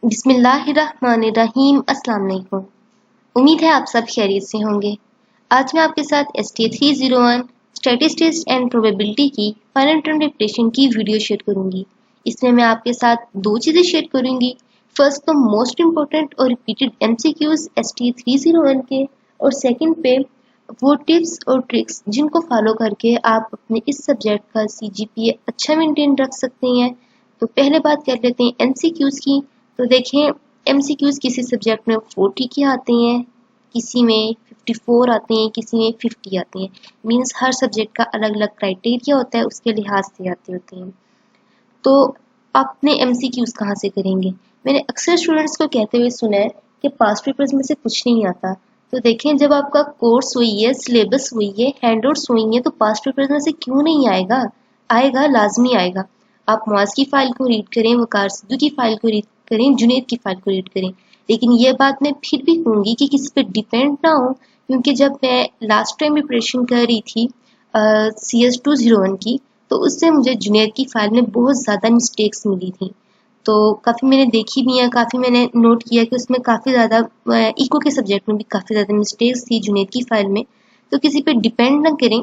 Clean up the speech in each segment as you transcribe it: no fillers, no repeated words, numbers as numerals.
बिस्मिल्लाहिर्रहमानिर्रहीम। अस्सलाम वालेकुम। उम्मीद है आप सब खैरियत से होंगे। आज मैं आपके साथ STA 301 स्टैटिस्टिक्स एंड प्रोबेबिलिटी की फाइनल टर्म प्रिपरेशन की वीडियो शेयर करूंगी। इसमें मैं आपके साथ दो चीज़ें शेयर करूंगी। फर्स्ट तो मोस्ट इम्पोर्टेंट और रिपीटेड MCQs STA 301 के, और सेकंड पे वो टिप्स और ट्रिक्स जिनको फॉलो करके आप अपने इस सब्जेक्ट का CGPA अच्छा मेंटेन रख सकते हैं। तो पहले बात कर लेते हैं MCQs की। तो देखें, MCQs किसी सब्जेक्ट में 40 के आते हैं, किसी में 54 आते हैं, किसी में 50 आते हैं। मीन्स हर सब्जेक्ट का अलग अलग क्राइटेरिया होता है, उसके लिहाज से आते होते हैं। तो आपने MCQs कहाँ से करेंगे? मैंने अक्सर स्टूडेंट्स को कहते हुए सुना है कि पास्ट पेपर्स में से कुछ नहीं आता। तो देखें, जब आपका कोर्स हुई है, सिलेबस हुई है, हैंडआउट्स हुई है, तो पास्ट पेपर्स में से क्यों नहीं आएगा? आएगा, लाजमी आएगा। आप मुआज की फाइल को रीड करें, वकार सिद्धू की फाइल को रीड करें, जुनैद की फाइल को रीड करें, लेकिन ये बात मैं फिर भी कहूँगी कि किसी पे डिपेंड ना हो, क्योंकि जब मैं लास्ट टाइम प्रिपरेशन कर रही थी CS 201 की, तो उससे मुझे जुनैद की फाइल में बहुत ज़्यादा मिस्टेक्स मिली थी। तो काफ़ी मैंने देखी भी हैं, काफ़ी मैंने नोट किया कि उसमें काफ़ी ज़्यादा इको के सब्जेक्ट में भी काफ़ी ज़्यादा मिस्टेक्स थी जुनैद की फाइल में। तो किसी पे डिपेंड ना करें,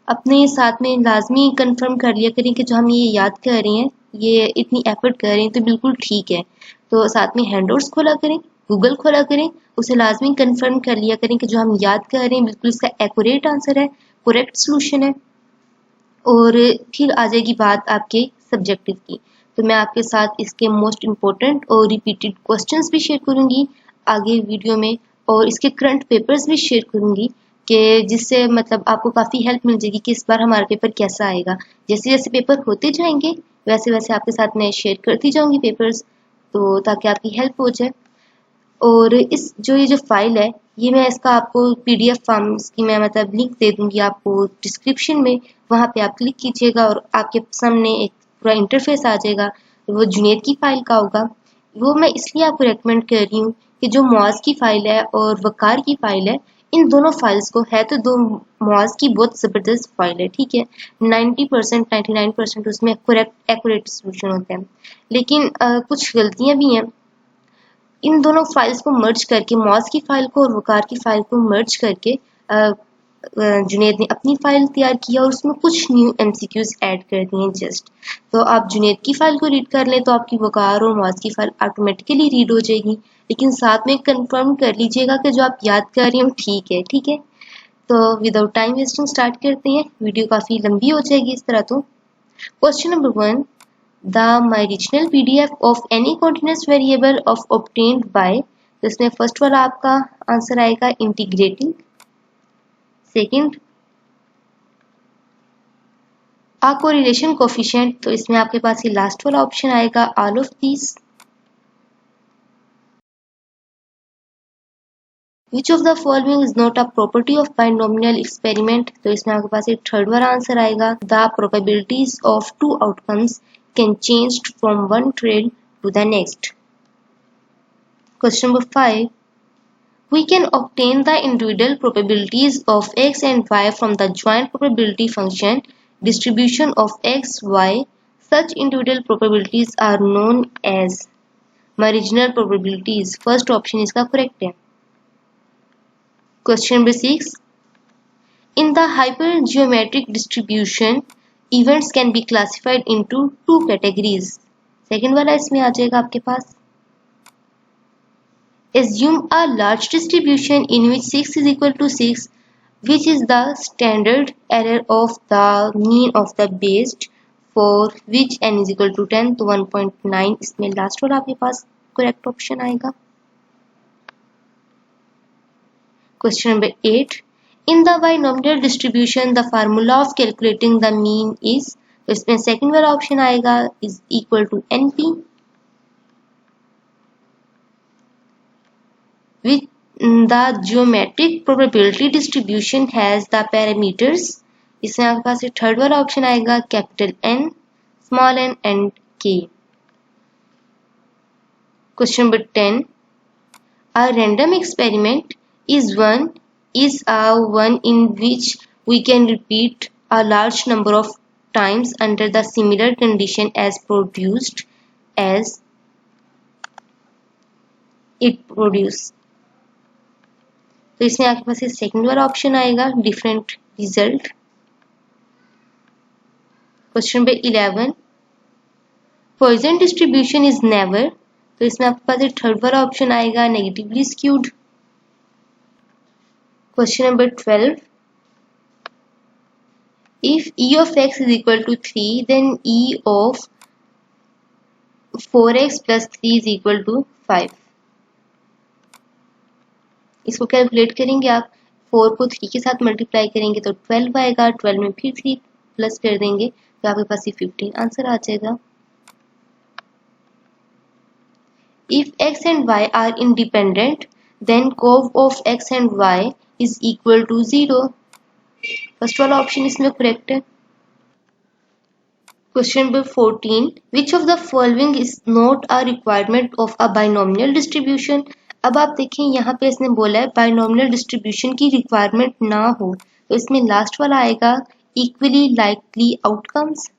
अपने साथ में लाजमी कंफर्म कर लिया करें कि जो हम ये याद कर रहे हैं, ये इतनी एफर्ट कर रहे हैं, तो बिल्कुल ठीक है। तो साथ में हैंडआउट्स खोला करें, गूगल खोला करें, उसे लाजमी कंफर्म कर लिया करें कि जो हम याद कर रहे हैं बिल्कुल इसका एक्यूरेट आंसर है, करेक्ट सोल्यूशन है। और फिर आ जाएगी बात आपके सब्जेक्टिव की। तो मैं आपके साथ इसके मोस्ट इम्पोर्टेंट और रिपीटेड क्वेश्चंस भी शेयर करूंगी आगे वीडियो में, और इसके करंट पेपर्स भी शेयर करूंगी कि जिससे मतलब आपको काफ़ी हेल्प मिल जाएगी कि इस बार हमारा पेपर कैसा आएगा। जैसे जैसे पेपर होते जाएंगे वैसे वैसे आपके साथ मैं शेयर करती जाऊंगी पेपर्स, तो ताकि आपकी हेल्प हो जाए। और ये जो फाइल है, ये मैं इसका आपको PDF फॉर्म की मैं मतलब लिंक दे दूंगी आपको डिस्क्रिप्शन में। वहाँ पे आप क्लिक कीजिएगा और आपके सामने एक पूरा इंटरफेस आ जाएगा। वो जुनैद की फाइल का होगा। वो मैं इसलिए आपको रेकमेंड कर रही हूँ कि जो मुआज की फाइल है और वकार की फाइल है, इन दोनों फाइल्स को है तो दो मुआज की बहुत ज़बरदस्त फाइल है, ठीक है। 90% 99% उसमें करेक्ट एक्यूरेट सोल्यूशन होता है, लेकिन कुछ गलतियाँ भी हैं। इन दोनों फाइल्स को मर्ज करके, मॉस की फाइल को और वकार की फाइल को मर्ज करके जुनैद ने अपनी फाइल तैयार किया और उसमें कुछ न्यू MCQs ऐड कर दिए जस्ट। तो आप जुनैद की फाइल को रीड कर लें तो आपकी वकार और मॉस की फाइल ऑटोमेटिकली रीड हो जाएगी, लेकिन साथ में कंफर्म कर लीजिएगा कि जो आप याद कर रहे हो ठीक है, ठीक है। तो विदाउट टाइम वेस्टिंग स्टार्ट करते हैं। वीडियो काफ़ी लंबी हो जाएगी इस तरह। तो question number 1, the my original PDF of any continuous variable of obtained by, तो इसमें फर्स्ट वाला आपका आंसर आएगा इंटीग्रेटिंग। सेकंड, आ कोरिलेशन कोफिशिएंट, तो इसमें आपके पास ये लास्ट वाला ऑप्शन आएगा all of these. Which of the following is not a property of binomial experiment, तो इसमें आपके पास एक थर्ड वाला आंसर आएगा the probabilities of two outcomes can change from one trail to the next. Question number 5, we can obtain the individual probabilities of x and y from the joint probability function distribution of x, y. Such individual probabilities are known as marginal probabilities. First option इसका correct है. Question number 6. In the hypergeometric distribution, events can be classified into two categories. Second वाला इसमें आ जाएगा आपके पास. Assume a large distribution in which 6 is equal to 6, which is the standard error of the mean of the base for which n is equal to 10, तो 1.9 इसमें last वाला आपके पास correct option आएगा. Question number 8. In the binomial distribution, the formula of calculating the mean is, तो इसमें second वाला option आएगा is equal to NP. With the geometric probability distribution has the parameters, इसमें आपके पास थर्ड वाला ऑप्शन आएगा capital N, small n and K. Question number 10. A random experiment is one in which we can repeat a large number of times under the similar condition as produced as. It produce. तो इसमें आपके पास second वाला option आएगा, different result. Question number 11, Poisson distribution is never. तो इसमें आपके पास third वाला option आएगा, negatively skewed. Question number 12, if e of x is equal to 3, then e of 4x plus 3 is equal to 5। इसको calculate करेंगे आप, 4 को 3 के साथ मल्टीप्लाई करेंगे तो 12 आएगा, 12 में फिर 3 प्लस कर देंगे तो आपके पास ये 15 आंसर आ जाएगा। If x and y are independent, then curve of x and y is equal to 0। First वाला ऑप्शन इसमें करेक्ट है। Question number 14, which of the following is not a requirement of a binomial distribution. अब आप देखें यहाँ पे इसने बोला है बाइनोमियल डिस्ट्रीब्यूशन की रिक्वायरमेंट ना हो, तो इसमें लास्ट वाला आएगा, इक्वली लाइकली आउटकम्स।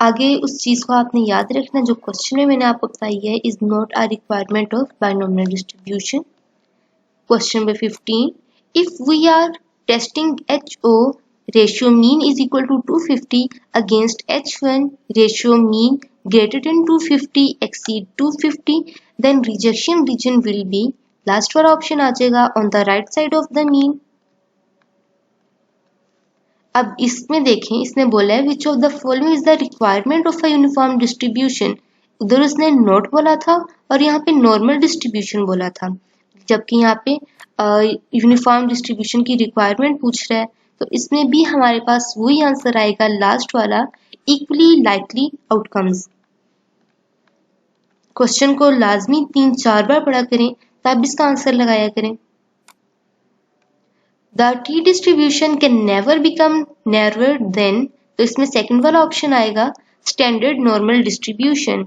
आगे उस चीज को आपने याद रखना जो क्वेश्चन में मैंने आपको बताई है, is not a requirement of binomial distribution. Question number 15, if we are testing HO ratio mean is equal to 250 against H1 ratio mean greater than 250 exceed 250, then rejection region will be, last वाला option आ जाएगा, on the right side of the mean। अब इसमें देखें, इसने बोला है विच of the following is the requirement of a uniform distribution. उधर उसने नोट बोला था और यहाँ पे नॉर्मल डिस्ट्रीब्यूशन बोला था, जबकि यहाँ पे यूनिफॉर्म डिस्ट्रीब्यूशन की रिक्वायरमेंट पूछ रहा है। तो इसमें भी हमारे पास वही आंसर आएगा, लास्ट वाला, इक्वली लाइकली आउटकम्स। क्वेश्चन को लाजमी 3-4 बार पढ़ा करें तब इसका आंसर लगाया करें। The T distribution can never become narrower than, तो इसमें सेकंड वाला ऑप्शन आएगा, standard normal distribution.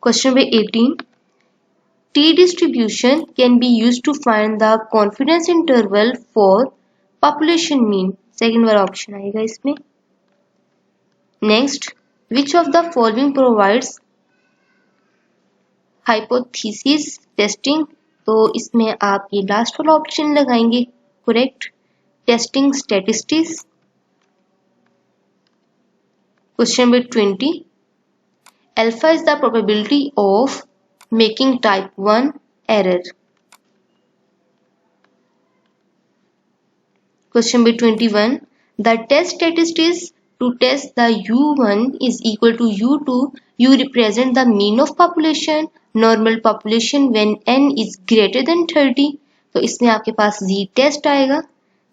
Question number 18, T distribution can be used to find the confidence interval for population mean, second वाला ऑप्शन आएगा इसमें। Next, which of the following provides hypothesis testing, तो इसमें आप ये लास्ट वाला ऑप्शन लगाएंगे, correct, testing statistics. Question number 20, alpha is the probability of making type 1 error. Question number 21, the test statistics to test the U1 is equal to U2, U represent the mean of population, normal population when n is greater than 30। तो इसमें आपके पास Z test आएगा।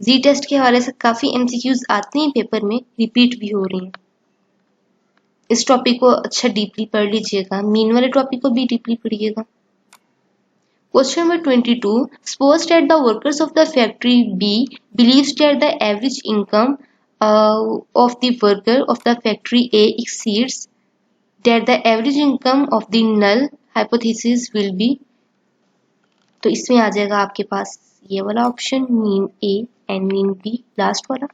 Z test के हवाले से काफी MCQs आते हैं पेपर में, रिपीट भी हो रही हैं। इस टॉपिक को अच्छा डीपली पढ़ लीजिएगा, मीन वाले टॉपिक को भी डीपली पढ़िएगा। Question number 22, suppose that the workers of the factory B believes that the average income of the worker of the factory A exceeds that the average income of the null hypothesis will be, तो इसमें आ जाएगा आपके पास ये वाला option, mean A and mean B, last वाला।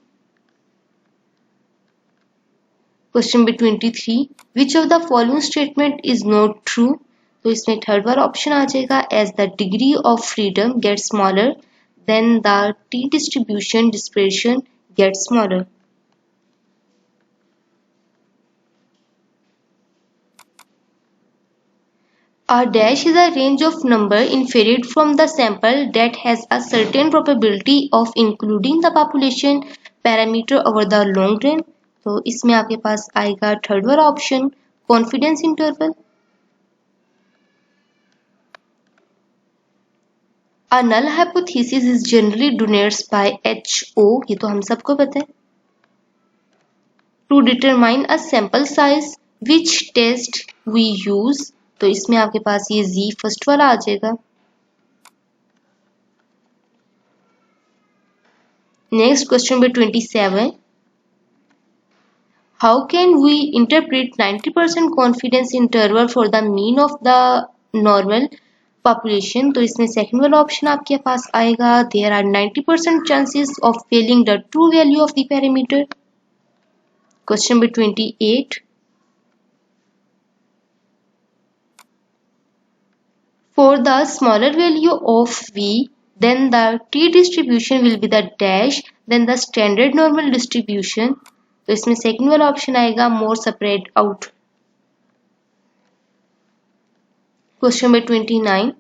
Question number 23, which of the following statement is not true, तो इसमें थर्ड वाला ऑप्शन आ जाएगा, as the degree of freedom get smaller than the T distribution dispersion get smaller. A dash is a range of number inferred from the sample that has a certain probability of including the population parameter over the long run। तो इसमें आपके पास आएगा third वाला option, confidence interval. A null hypothesis is generally denoted by HO, ये तो हम सबको पता है। To determine a sample size, which test we use, तो इसमें आपके पास ये Z फर्स्ट वाला आ जाएगा। Next question number 27, how can we interpret 90% confidence interval for the mean of the normal population, तो इसमें सेकंड वाला ऑप्शन आपके पास आएगा, there are 90% chances of failing the true value of the parameter. Question number 28, For the smaller value of v, then the t distribution will be the dash, then the standard normal distribution. तो इसमें second वाला option आएगा more spread out. Question number 29.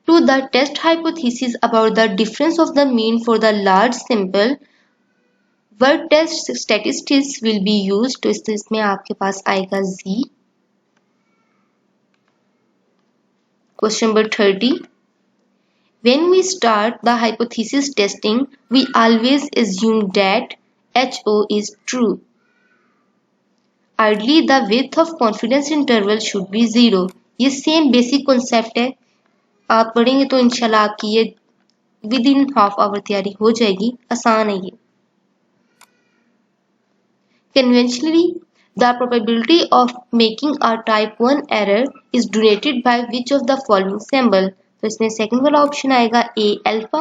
To the test hypothesis about the difference of the mean for the large sample, what test statistics will be used? तो इसमें आपके पास आएगा z. Question number 30. When we start the hypothesis testing, we always assume that HO is true. Ideally, the width of confidence interval should be 0. ये same basic concept है, आप पढ़ेंगे तो इंशाल्लाह आपकी ये विद इन हाफ आवर तैयारी हो जाएगी. आसान है ये. Conventionally, the probability of making a type 1 error is denoted by which of the following symbol? तो इसमें सेकंड वाला ऑप्शन आएगा A alpha.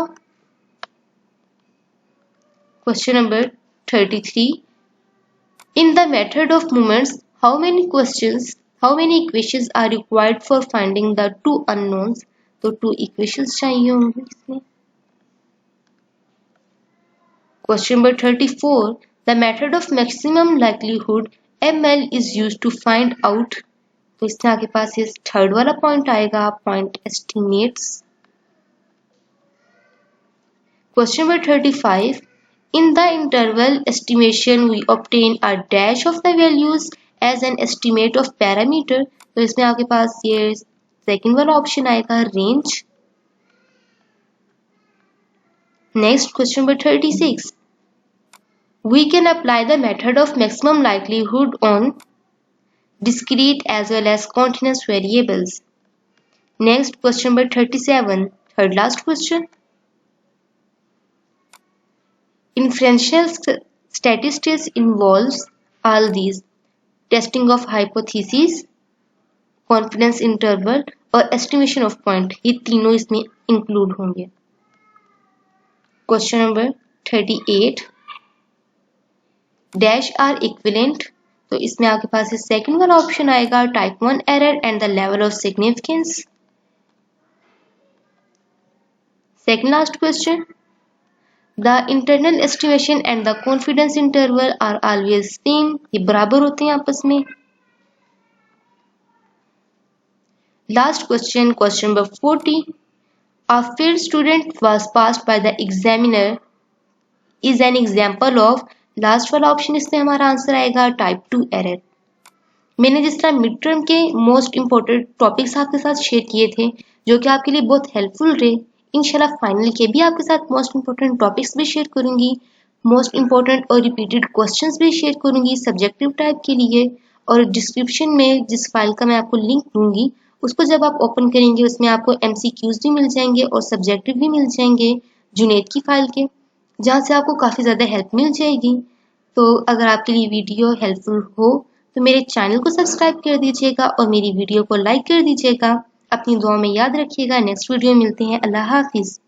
Question number 33. In the method of moments, how many equations are required for finding the two unknowns? तो 2 equations चाहिए होंगे इसमें. Question number 34. The method of maximum likelihood ML is used to find out. तो इसमें आपके पास ये third वाला पॉइंट आएगा, point estimates. Question number 35. In the interval estimation, we obtain a dash of the values as an estimate of parameter. तो इसमें आपके पास ये सेकंड वाला ऑप्शन आएगा, range. Next, question number 36. We can apply the method of maximum likelihood on discrete as well as continuous variables. Next, question number 37. Third last question. Inferential statistics involves all these: testing of hypotheses, confidence interval और estimation of point. ये तीनों इसमें include होंगे. Question number 38. Dash are equivalent. तो इसमें आपके पास second वाला option आएगा, type 1 error and the level of significance. Second last question. The internal estimation and the confidence interval are always same. ये बराबर होते हैं आपस में. Last question, question number 40. A failed student was passed by the examiner is an example of. Last वाला option इसमें हमारा answer आएगा, टाइप 2 एरर. मैंने जिस तरह मिड टर्म के मोस्ट इंपॉर्टेंट टॉपिक्स आपके साथ शेयर किए थे जो कि आपके लिए बहुत हेल्पफुल रहे, इंशाल्लाह फाइनल के भी आपके साथ मोस्ट इंपॉर्टेंट टॉपिक्स भी शेयर करूंगी, मोस्ट इंपॉर्टेंट और रिपीटेड क्वेश्चंस भी शेयर करूंगी सब्जेक्टिव टाइप के लिए. और डिस्क्रिप्शन में जिस फाइल का मैं आपको लिंक दूंगी उसको जब आप ओपन करेंगे उसमें आपको MCQs भी मिल जाएंगे और सब्जेक्टिव भी मिल जाएंगे जुनेद की फाइल के, जहाँ से आपको काफ़ी ज़्यादा हेल्प मिल जाएगी. तो अगर आपके लिए वीडियो हेल्पफुल हो तो मेरे चैनल को सब्सक्राइब कर दीजिएगा और मेरी वीडियो को लाइक कर दीजिएगा. अपनी दुआ में याद रखिएगा. नेक्स्ट वीडियो मिलते हैं. अल्लाह हाफिज़.